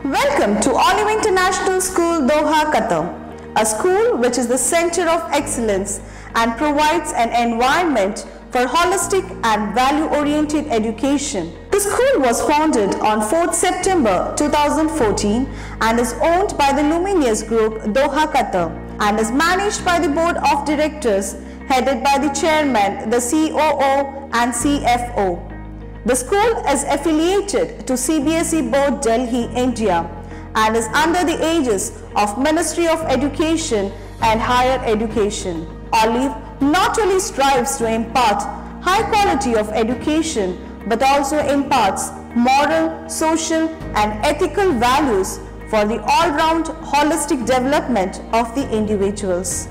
Welcome to Olive International School, Doha, Qatar, a school which is the center of excellence and provides an environment for holistic and value-oriented education. The school was founded on 4th September 2014 and is owned by the Luminous Group, Doha, Qatar, and is managed by the Board of Directors headed by the Chairman, the COO and CFO. The school is affiliated to CBSE Board, Delhi, India, and is under the aegis of Ministry of Education and Higher Education. Olive not only strives to impart high quality of education, but also imparts moral, social, and ethical values for the all-round holistic development of the individuals.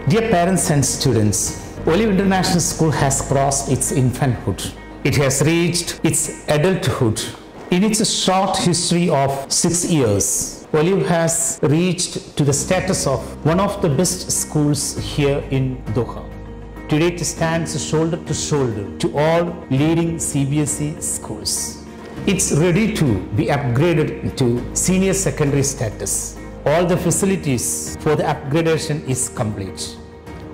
Dear parents and students, Olive International School has crossed its infanthood. It has reached its adulthood. In its short history of 6 years, Olive has reached to the status of one of the best schools here in Doha. Today it stands shoulder to shoulder to all leading CBSE schools. It's ready to be upgraded to senior secondary status. All the facilities for the upgradation is complete.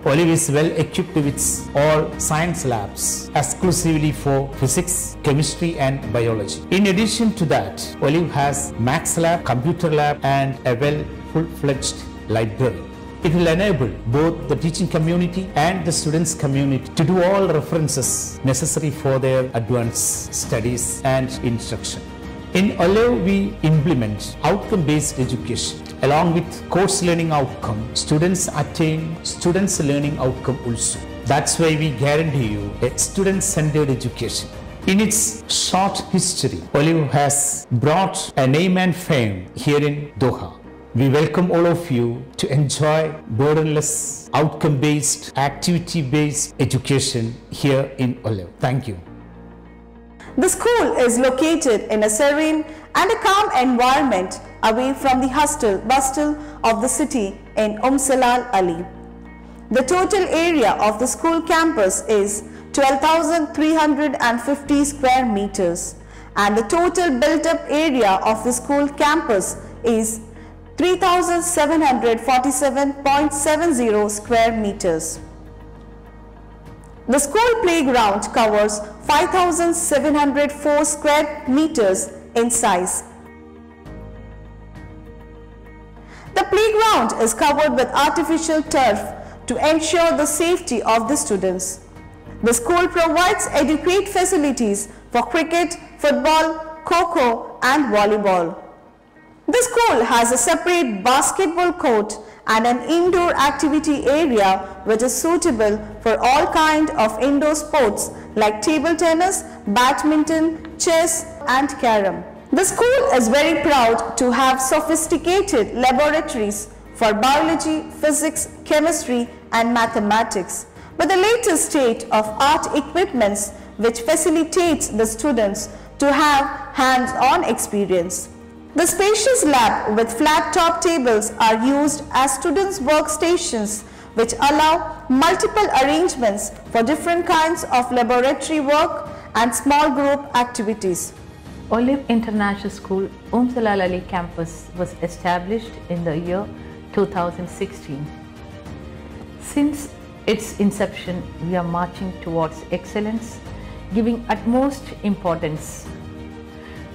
Olive is well equipped with all science labs exclusively for physics, chemistry and biology. In addition to that, Olive has Max Lab, Computer Lab and a full-fledged library. It will enable both the teaching community and the students community to do all references necessary for their advanced studies and instruction. In Olive, we implement outcome-based education. Along with course learning outcome, students attain students learning outcome also. That's why we guarantee you a student-centered education. In its short history, Olive has brought a name and fame here in Doha. We welcome all of you to enjoy burdenless, outcome-based, activity-based education here in Olive. Thank you. The school is located in a serene and a calm environment away from the hustle bustle of the city in Salal Ali. The total area of the school campus is 12,350 square meters and the total built-up area of the school campus is 3,747.70 square meters. The school playground covers 5,704 square meters in size. The playground is covered with artificial turf to ensure the safety of the students. The school provides adequate facilities for cricket, football, kho-kho and volleyball. The school has a separate basketball court and an indoor activity area which is suitable for all kinds of indoor sports like table tennis, badminton, chess and carom. The school is very proud to have sophisticated laboratories for biology, physics, chemistry and mathematics with the latest state-of-art equipments which facilitates the students to have hands-on experience. The spacious lab with flat top tables are used as students' workstations which allow multiple arrangements for different kinds of laboratory work and small group activities. Olive International School, Salal Ali campus was established in the year 2016. Since its inception, we are marching towards excellence, giving utmost importance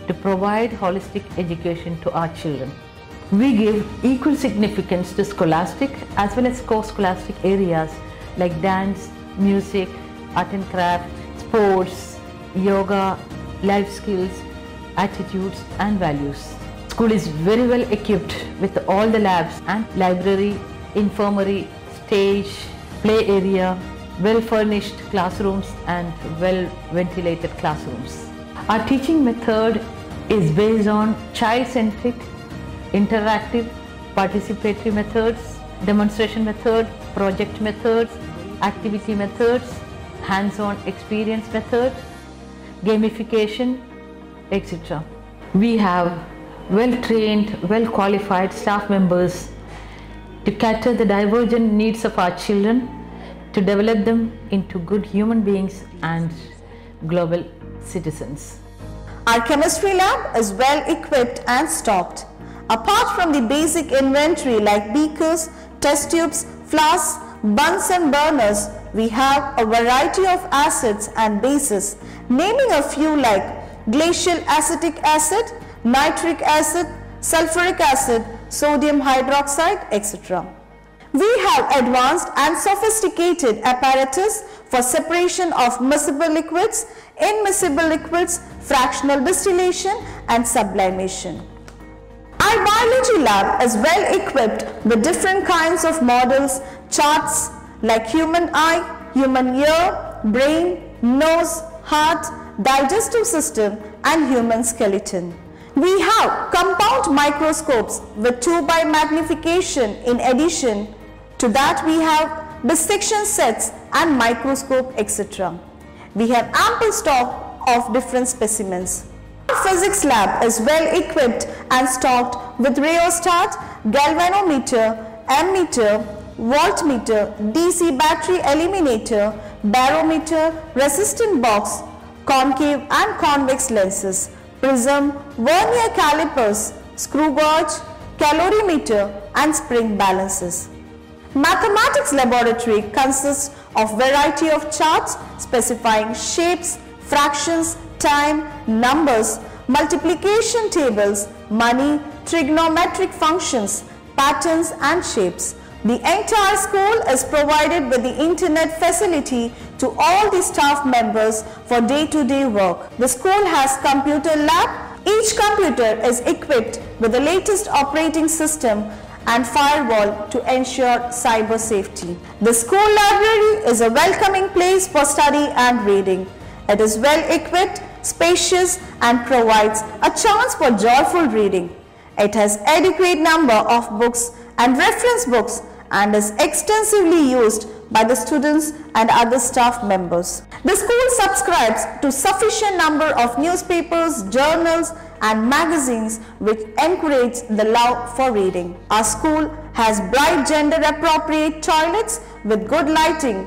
to provide holistic education to our children. We give equal significance to scholastic as well as co-scholastic areas like dance, music, art and craft, sports, yoga, life skills, attitudes and values. School is very well equipped with all the labs and library, infirmary, stage, play area, well furnished classrooms and well ventilated classrooms. Our teaching method is based on child-centric, interactive, participatory methods, demonstration method, project methods, activity methods, hands-on experience methods, gamification, etc. We have well-trained, well-qualified staff members to cater the divergent needs of our children, to develop them into good human beings and global citizens. Our chemistry lab is well equipped and stocked. Apart from the basic inventory like beakers, test tubes, flasks, Bunsen burners, we have a variety of acids and bases, naming a few like glacial acetic acid, nitric acid, sulfuric acid, sodium hydroxide, etc. We have advanced and sophisticated apparatus for separation of miscible liquids, immiscible liquids, fractional distillation and sublimation. Our biology lab is well equipped with different kinds of models, charts like human eye, human ear, brain, nose, heart, digestive system and human skeleton. We have compound microscopes with 2x magnification. In addition to that, we have dissection sets and microscope, etc. We have ample stock of different specimens. Our physics lab is well equipped and stocked with rheostat, galvanometer, ammeter, voltmeter, DC battery eliminator, barometer, resistant box, concave and convex lenses, prism, vernier calipers, screw gauge, calorimeter and spring balances. Mathematics laboratory consists of variety of charts specifying shapes, fractions, time, numbers, multiplication tables, money, trigonometric functions, patterns and shapes. The entire school is provided with the internet facility to all the staff members for day-to-day work. The school has computer lab. Each computer is equipped with the latest operating system and firewall to ensure cyber safety. The school library is a welcoming place for study and reading. It is well equipped, spacious and provides a chance for joyful reading. It has adequate number of books and reference books and is extensively used by the students and other staff members. The school subscribes to sufficient number of newspapers, journals and magazines which encourage the love for reading. Our school has bright gender appropriate toilets with good lighting.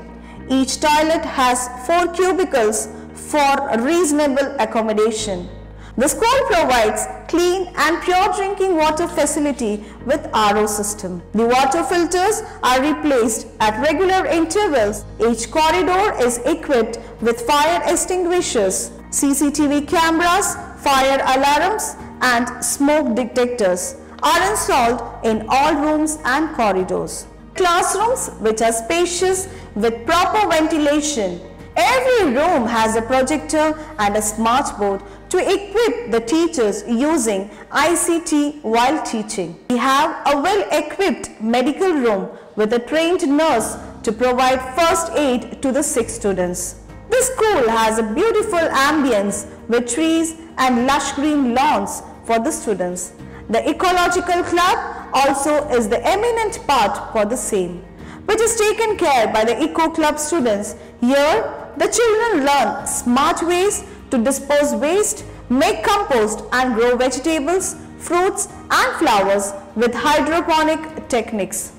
Each toilet has 4 cubicles for reasonable accommodation. The school provides clean and pure drinking water facility with RO system. The water filters are replaced at regular intervals. Each corridor is equipped with fire extinguishers, CCTV cameras, fire alarms and smoke detectors are installed in all rooms and corridors. Classrooms which are spacious with proper ventilation. Every room has a projector and a smart board to equip the teachers using ICT while teaching. We have a well-equipped medical room with a trained nurse to provide first aid to the sick students. The school has a beautiful ambience with trees and lush green lawns for the students. The ecological club also is the eminent part for the same, which is taken care by the Eco Club students. Here, the children learn smart ways to dispose waste, make compost and grow vegetables, fruits and flowers with hydroponic techniques.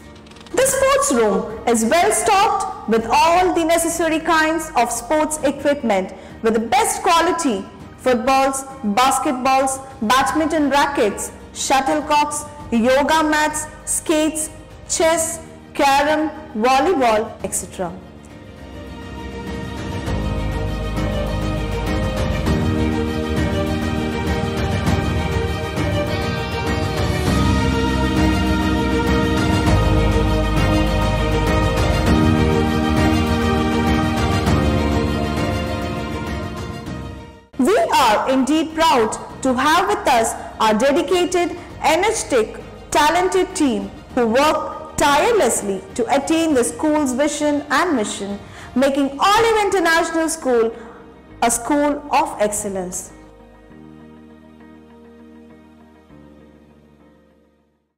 The sports room is well stocked with all the necessary kinds of sports equipment with the best quality: footballs, basketballs, badminton rackets, shuttlecocks, yoga mats, skates, chess, carom, volleyball, etc. We are indeed proud to have with us our dedicated, energetic, talented team who work tirelessly to attain the school's vision and mission, making Olive International School a school of excellence.